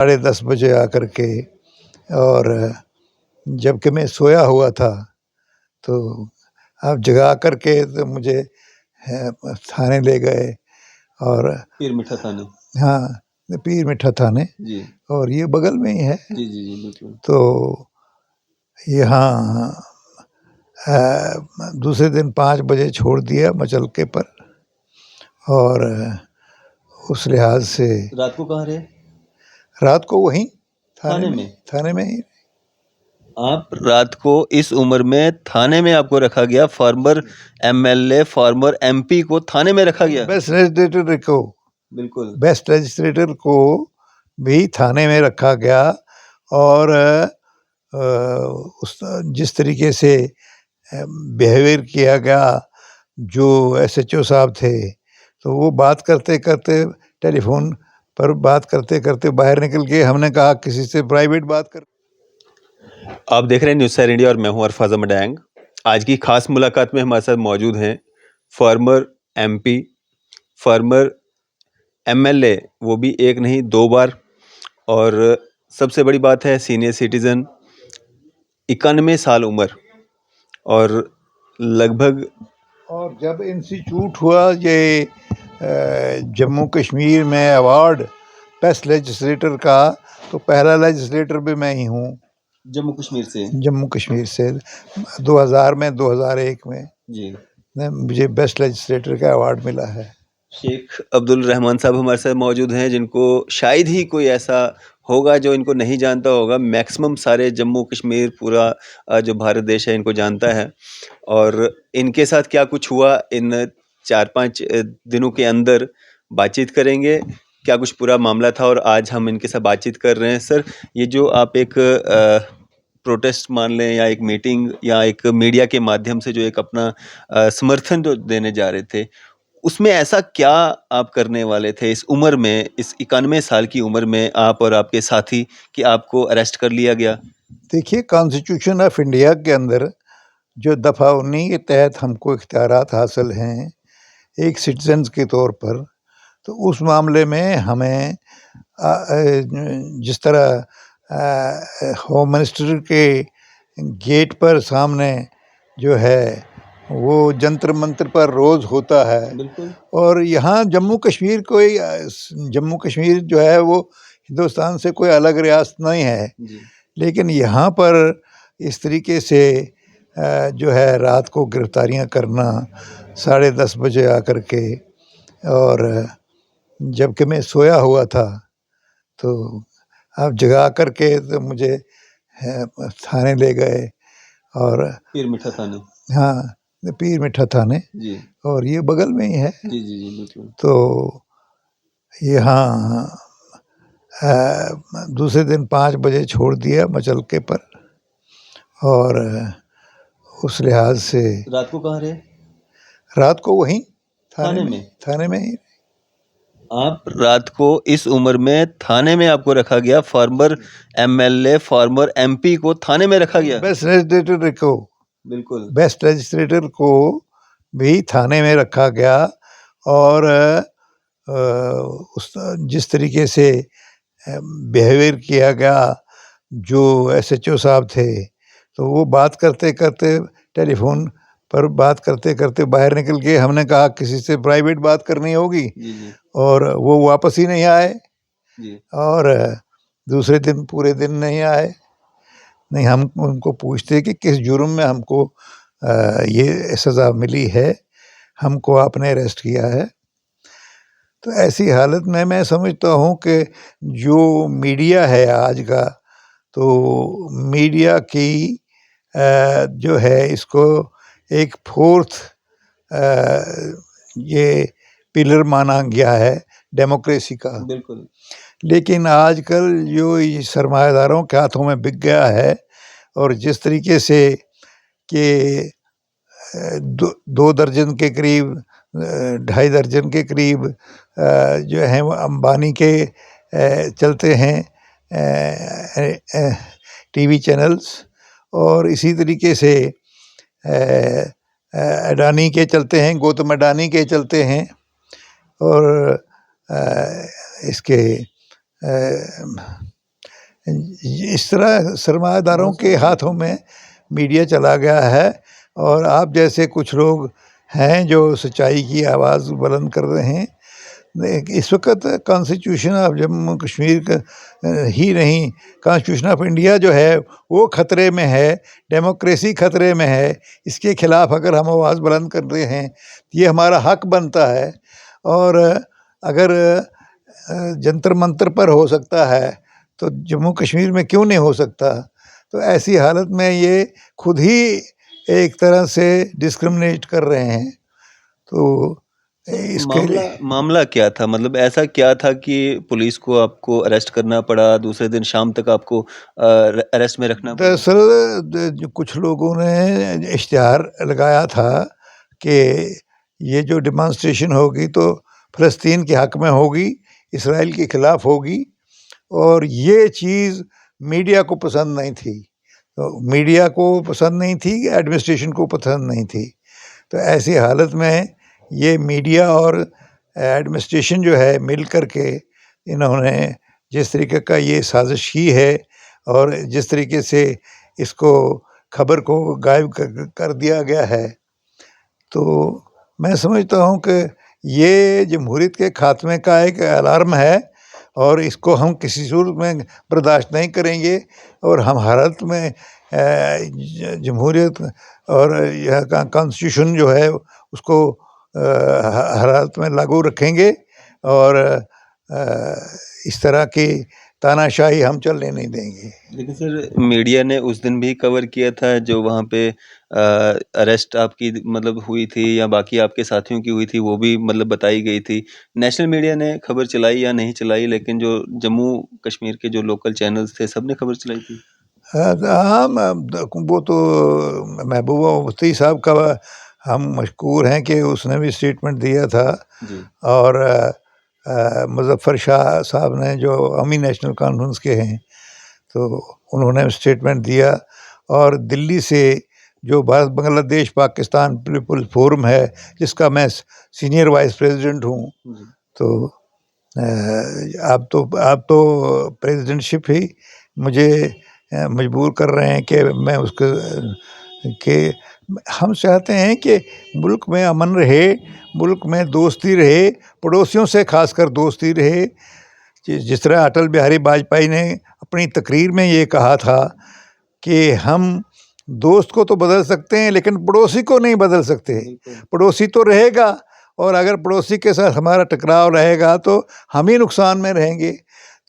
10:30 बजे आकर के, और जबकि मैं सोया हुआ था, तो अब जगा कर के तो मुझे थाने ले गए। और पीर मिठा थाने। हाँ, पीर मिठा थाने, जी और ये बगल में ही है। जी जी जी बिल्कुल। तो यहाँ दूसरे दिन 5 बजे छोड़ दिया मचलके पर, और उस लिहाज से रात को कहाँ रहे? रात को वहीं थाने में? थाने में ही। आप रात को इस उम्र में थाने में आपको रखा गया, फॉर्मर एमएलए, फॉर्मर एमपी को थाने में रखा गया? बेस्ट लेजिस्लेटर को बिल्कुल। बेस्ट लेजिस्लेटर को भी थाने में रखा गया, और उस जिस तरीके से बिहेवियर किया गया, जो एसएचओ साहब थे, तो वो बात करते करते टेलीफोन पर बात करते करते बाहर निकल गए। हमने कहा किसी से प्राइवेट बात कर। आप देख रहे हैं न्यूज़ सैर इंडिया और मैं हूं अरफाज अहमद डैंग। आज की खास मुलाकात में हमारे साथ मौजूद हैं फॉर्मर एमपी, फॉर्मर एमएलए, वो भी एक नहीं 2 बार, और सबसे बड़ी बात है सीनियर सिटीजन, 91 साल उम्र, और लगभग। और जब इंस्टीट्यूट हुआ ये जम्मू कश्मीर में अवार्ड बेस्ट लेजिस्लेटर का, तो पहला लेजिस्लेटर भी मैं ही हूँ जम्मू कश्मीर से 2000 में 2001 में जी मुझे बेस्ट लेजिस्लेटर का अवार्ड मिला है। शेख अब्दुल रहमान साहब हमारे साथ मौजूद हैं, जिनको शायद ही कोई ऐसा होगा जो इनको नहीं जानता होगा। मैक्सिमम सारे जम्मू कश्मीर, पूरा जो भारत देश है, इनको जानता है। और इनके साथ क्या कुछ हुआ इन 4-5 दिनों के अंदर बातचीत करेंगे, क्या कुछ पूरा मामला था, और आज हम इनके साथ बातचीत कर रहे हैं। सर, ये जो आप एक प्रोटेस्ट मान लें, या एक मीटिंग, या एक मीडिया के माध्यम से जो एक अपना समर्थन जो देने जा रहे थे, उसमें ऐसा क्या आप करने वाले थे इस उम्र में, इस 91 साल की उम्र में, आप और आपके साथी, कि आपको अरेस्ट कर लिया गया? देखिए, कॉन्स्टिट्यूशन ऑफ इंडिया के अंदर जो दफ़ा 19 के तहत हमको इख्तियारात हासिल हैं एक सिटीजन के तौर पर, तो उस मामले में हमें जिस तरह होम मिनिस्टर के गेट पर सामने जो है वो जंतर मंतर पर रोज़ होता है, बिल्कुल। और यहाँ जम्मू कश्मीर जम्मू कश्मीर जो है वो हिंदुस्तान से कोई अलग रियासत नहीं है, जी लेकिन यहाँ पर इस तरीके से जो है रात को गिरफ्तारियाँ करना 10:30 बजे आकर के, और जबकि मैं सोया हुआ था, तो अब जगा कर के तो मुझे थाने ले गए। और पीर मिठा थाने। हाँ, पीर मिठा थाने, जी और ये बगल में ही है। जी जी जी बिल्कुल। तो यहाँ दूसरे दिन 5 बजे छोड़ दिया मचलके पर, और उस लिहाज से रात को कहाँ रहे? रात को वहीं थाने में? थाने में ही। आप रात को इस उम्र में थाने में आपको रखा गया, फॉर्मर एमएलए, फॉर्मर एमपी को थाने में रखा गया? बिल्कुल, बेस्ट लेजिस्लेटर को भी थाने में रखा गया, और उस जिस तरीके से बिहेवियर किया गया, जो एसएचओ साहब थे, तो वो बात करते करते टेलीफोन पर बात करते करते बाहर निकल गए। हमने कहा किसी से प्राइवेट बात करनी होगी, जी जी और वो वापस ही नहीं आए, जी। और दूसरे दिन पूरे दिन नहीं आए। नहीं, हम उनको पूछते कि किस जुर्म में हमको ये सज़ा मिली है, हमको आपने अरेस्ट किया है। तो ऐसी हालत में मैं समझता हूँ कि जो मीडिया है आज का, तो मीडिया की जो है इसको एक फोर्थ ये पिलर माना गया है डेमोक्रेसी का। बिल्कुल। लेकिन आजकल जो ये सरमायादारों के हाथों में बिक गया है, और जिस तरीके से कि 2 दर्जन के करीब, 2.5 दर्जन के करीब जो हैं वो अंबानी के चलते हैं टीवी चैनल्स, और इसी तरीके से अडानी के चलते हैं, गौतम अडानी के चलते हैं, और इसके इस तरह सरमायादारों के हाथों में मीडिया चला गया है और आप जैसे कुछ लोग हैं जो सच्चाई की आवाज़ बुलंद कर रहे हैं। इस वक्त कॉन्स्टिट्यूशन ऑफ जम्मू कश्मीर का ही नहीं, कॉन्स्टिट्यूशन ऑफ इंडिया जो है वो खतरे में है, डेमोक्रेसी खतरे में है। इसके खिलाफ अगर हम आवाज़ बुलंद कर रहे हैं तो ये हमारा हक बनता है। और अगर जंतर मंतर पर हो सकता है तो जम्मू कश्मीर में क्यों नहीं हो सकता? तो ऐसी हालत में ये खुद ही एक तरह से डिस्क्रिमिनेट कर रहे हैं। तो इसके मामला लिए मामला क्या था? मतलब ऐसा क्या था कि पुलिस को आपको अरेस्ट करना पड़ा, दूसरे दिन शाम तक आपको अरेस्ट में रखना पड़ा? दरअसल जो कुछ लोगों ने इश्तिहार लगाया था कि ये जो डेमॉन्स्ट्रेशन होगी तो फ़लस्तीन के हक़ में होगी, इसराइल के ख़िलाफ़ होगी, और ये चीज़ मीडिया को पसंद नहीं थी। तो मीडिया को पसंद नहीं थी, एडमिनिस्ट्रेशन को पसंद नहीं थी। तो ऐसी हालत में ये मीडिया और एडमिनिस्ट्रेशन जो है मिल कर के इन्होंने जिस तरीके का ये साजिश की है और जिस तरीके से इसको खबर को गायब कर दिया गया है, तो मैं समझता हूँ कि ये जमहूरियत के खात्मे का एक अलार्म है और इसको हम किसी सूरत में बर्दाश्त नहीं करेंगे। और हम हर हालत में जमहूरियत और यह का कॉन्स्टिट्यूशन जो है उसको हर हालत में लागू रखेंगे और इस तरह की तानाशाही हम चलने नहीं देंगे। लेकिन सर मीडिया ने उस दिन भी कवर किया था जो वहाँ पे अरेस्ट आपकी मतलब हुई थी या बाकी आपके साथियों की हुई थी, वो भी मतलब बताई गई थी। नेशनल मीडिया ने खबर चलाई या नहीं चलाई, लेकिन जो जम्मू कश्मीर के जो लोकल चैनल्स थे सब ने खबर चलाई थी। हाँ, वो तो महबूबा मुफ्ती साहब का हम मशकूर हैं कि उसने भी स्टेटमेंट दिया था। जी। और मुज़फ़्फ़र शाह साहब ने जो अमी नेशनल कॉन्फ्रेंस के हैं, तो उन्होंने स्टेटमेंट दिया। और दिल्ली से जो भारत बांग्लादेश पाकिस्तान पीपल फोरम है जिसका मैं सीनियर वाइस प्रेसिडेंट हूँ, तो आप तो प्रेसिडेंटशिप ही मुझे मजबूर कर रहे हैं कि मैं उसको कि हम चाहते हैं कि मुल्क में अमन रहे, मुल्क में दोस्ती रहे, पड़ोसियों से खासकर दोस्ती रहे। जिस तरह अटल बिहारी वाजपेयी ने अपनी तकरीर में ये कहा था कि हम दोस्त को तो बदल सकते हैं लेकिन पड़ोसी को नहीं बदल सकते। पड़ोसी तो रहेगा और अगर पड़ोसी के साथ हमारा टकराव रहेगा तो हम ही नुकसान में रहेंगे।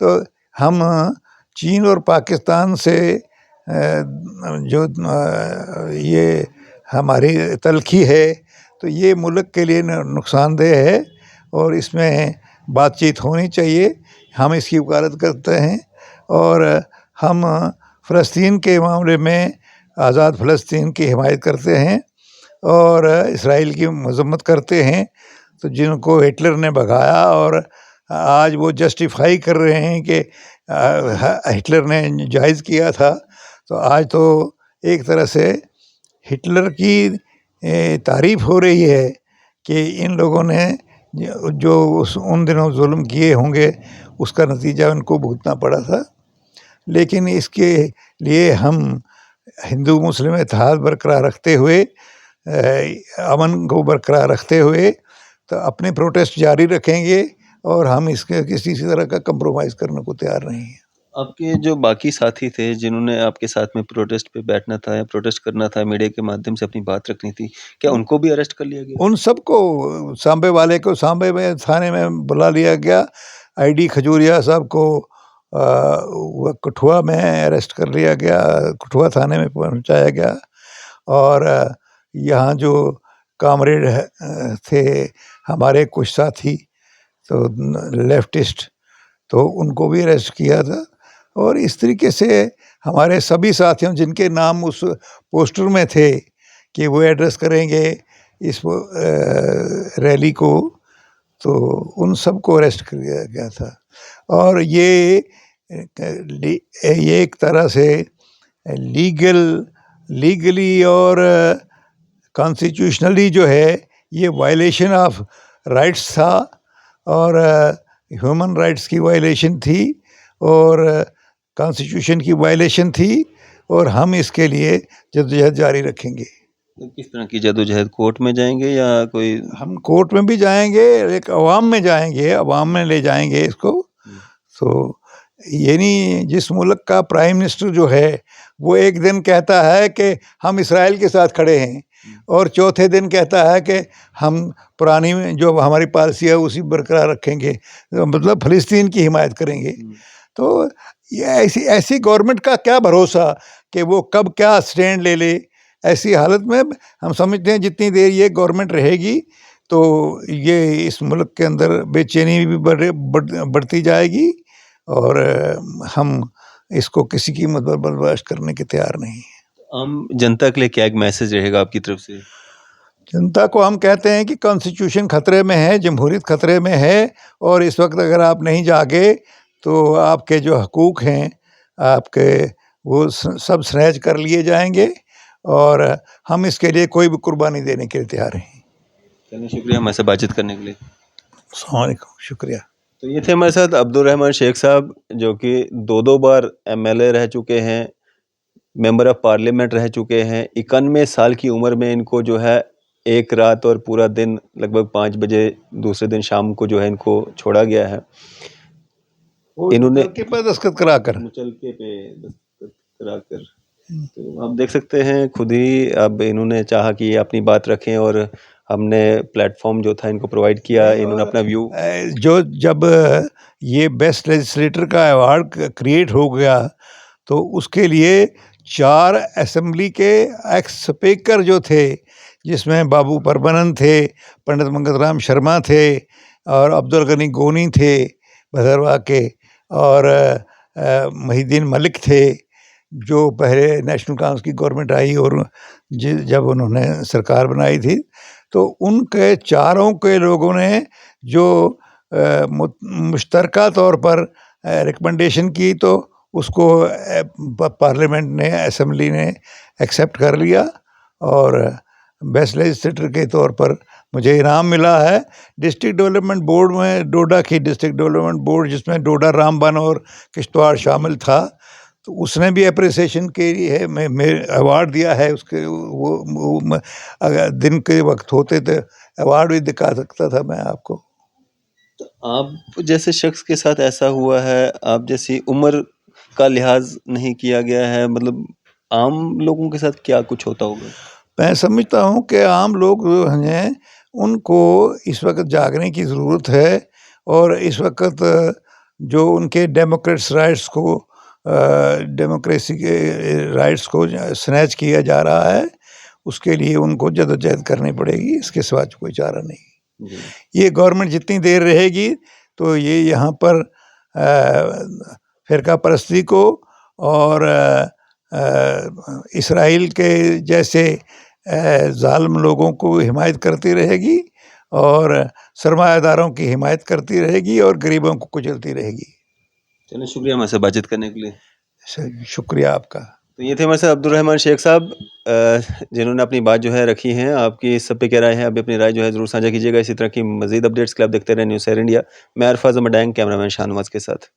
तो हम चीन और पाकिस्तान से जो ये हमारी तलखी है तो ये मुल्क के लिए नुकसानदेह है और इसमें बातचीत होनी चाहिए। हम इसकी वकालत करते हैं और हम फ़लस्तीन के मामले में आज़ाद फ़लस्तीन की हिमायत करते हैं और इसराइल की मज़म्मत करते हैं। तो जिनको हिटलर ने भगाया और आज वो जस्टिफाई कर रहे हैं कि हिटलर ने जायज़ किया था, तो आज तो एक तरह से हिटलर की तारीफ़ हो रही है कि इन लोगों ने जो उन दिनों जुल्म किए होंगे उसका नतीजा उनको भुगतना पड़ा था। लेकिन इसके लिए हम हिंदू मुस्लिम इत्तेहाद बरकरार रखते हुए, अमन को बरकरार रखते हुए तो अपने प्रोटेस्ट जारी रखेंगे और हम इसके किसी तरह का कंप्रोमाइज़ करने को तैयार नहीं हैं। आपके जो बाकी साथी थे जिन्होंने आपके साथ में प्रोटेस्ट पे बैठना था या प्रोटेस्ट करना था, मीडिया के माध्यम से अपनी बात रखनी थी, क्या उनको भी अरेस्ट कर लिया गया? उन सबको सांबे वाले को सांबे में थाने में बुला लिया गया। आईडी खजूरिया साहब को कठुआ में अरेस्ट कर लिया गया, कठुआ थाने में पहुंचाया गया। और यहाँ जो कामरेड थे हमारे कुछ साथी तो लेफ्टिस्ट, तो उनको भी अरेस्ट किया था। और इस तरीके से हमारे सभी साथियों जिनके नाम उस पोस्टर में थे कि वो एड्रेस करेंगे इस रैली को, तो उन सबको अरेस्ट कर लिया गया था। और ये एक तरह से लीगली और कॉन्स्टिट्यूशनली जो है ये वायलेशन ऑफ राइट्स था और ह्यूमन राइट्स की वायलेशन थी और कॉन्स्टिट्यूशन की वायलेशन थी और हम इसके लिए जद्दोजहद जारी रखेंगे। तो किस तरह की जद्दोजहद, कोर्ट में जाएँगे या कोई? हम कोर्ट में भी जाएँगे, एक अवाम में जाएँगे, अवाम में ले जाएँगे इसको। तो ये नहीं, जिस मुल्क का प्राइम मिनिस्टर जो है वो एक दिन कहता है कि हम इसराइल के साथ खड़े हैं और चौथे दिन कहता है कि हम पुरानी जो हमारी पॉलिसी है उसी बरकरार रखेंगे, मतलब फ़लस्तीन की हिमायत करेंगे। तो ये ऐसी ऐसी गवर्नमेंट का क्या भरोसा कि वो कब क्या स्टैंड ले ले। ऐसी हालत में हम समझते हैं जितनी देर ये गवर्नमेंट रहेगी तो ये इस मुल्क के अंदर बेचैनी भी बढ़ती जाएगी और हम इसको किसी कीमत पर बर्दाश्त करने के तैयार नहीं हैं। आम जनता के लिए क्या एक मैसेज रहेगा आपकी तरफ से? जनता को हम कहते हैं कि कॉन्स्टिट्यूशन खतरे में है, जमहूरियत खतरे में है और इस वक्त अगर आप नहीं जागे तो आपके जो हकूक़ हैं आपके वो सब स्नैच कर लिए जाएंगे और हम इसके लिए कोई भी कुर्बानी देने के लिए तैयार हैं। चलिए, शुक्रिया हमारे साथ बातचीत करने के लिए। अस्सलाम वालेकुम, शुक्रिया। तो ये थे हमारे साथ अब्दुल रहमान शेख साहब, जो कि 2-2 बार एमएलए रह चुके हैं, मेंबर ऑफ पार्लियामेंट रह चुके हैं। 91 साल की उम्र में इनको जो है एक रात और पूरा दिन लगभग 5 बजे दूसरे दिन शाम को जो है इनको छोड़ा गया है। इन्होंने मुचलके पे दस्तखत कराकर मुचलके पे दस्तखत कराकर, तो आप देख सकते हैं खुद ही अब इन्होंने चाहा कि ये अपनी बात रखें और हमने प्लेटफॉर्म जो था इनको प्रोवाइड किया। इन्होंने अपना व्यू जो जब ये बेस्ट लेजिस्लेटर का अवार्ड क्रिएट हो गया तो उसके लिए 4 असेंबली के एक्स स्पीकर जो थे, जिसमें बाबू परमानंद थे, पंडित मंगत राम शर्मा थे और अब्दुल गनी गोनी थे भदरवा के, और मोहिद्दीन मलिक थे, जो पहले नेशनल कांग्रेस की गवर्नमेंट आई और जब उन्होंने सरकार बनाई थी तो उनके चारों के लोगों ने जो मुश्तरका तौर पर रिकमेंडेशन की तो उसको पार्लियामेंट ने, असेंबली ने एक्सेप्ट कर लिया और बेस्ट लेजिस्लेटर के तौर पर मुझे इनाम मिला है। डिस्ट्रिक्ट डेवलपमेंट बोर्ड में, डोडा की डिस्ट्रिक्ट डेवलपमेंट बोर्ड जिसमें डोडा, रामबन और किश्तवाड़ शामिल था, तो उसने भी अप्रिसिएशन के लिए मैं अवार्ड दिया है उसके। वो अगर दिन के वक्त होते तो अवार्ड भी दिखा सकता था मैं आपको। तो आप जैसे शख्स के साथ ऐसा हुआ है, आप जैसी उम्र का लिहाज नहीं किया गया है, मतलब आम लोगों के साथ क्या कुछ होता होगा? मैं समझता हूँ कि आम लोग जो हैं उनको इस वक्त जागने की ज़रूरत है और इस वक्त जो उनके डेमोक्रेट्स राइट्स को, डेमोक्रेसी के राइट्स को स्नैच किया जा रहा है, उसके लिए उनको जद्दोजहद करनी पड़ेगी, इसके सिवा कोई चारा नहीं। ये गवर्नमेंट जितनी देर रहेगी तो ये यहाँ पर फ़िरका परस्ती को और इसराइल के जैसे ज़ालिम लोगों को हिमायत करती रहेगी और सरमायादारों की हिमायत करती रहेगी और गरीबों को कुचलती रहेगी। चलिए, शुक्रिया हमारे साथ बातचीत करने के लिए। शुक्रिया आपका। तो ये थे हमारे साथ अब्दुल रहमान शेख साहब, जिन्होंने अपनी बात जो है रखी है। आपकी इस सब पे क्या राय है? अभी अपनी राय जो है ज़रूर साझा कीजिएगा। इसी तरह की मज़ीद अपडेट्स के लिए आप देखते रहें न्यूज़ सैर इंडिया। मैं अरफाज़ अहमद, कैमरामैन शाहनवाज़ के साथ।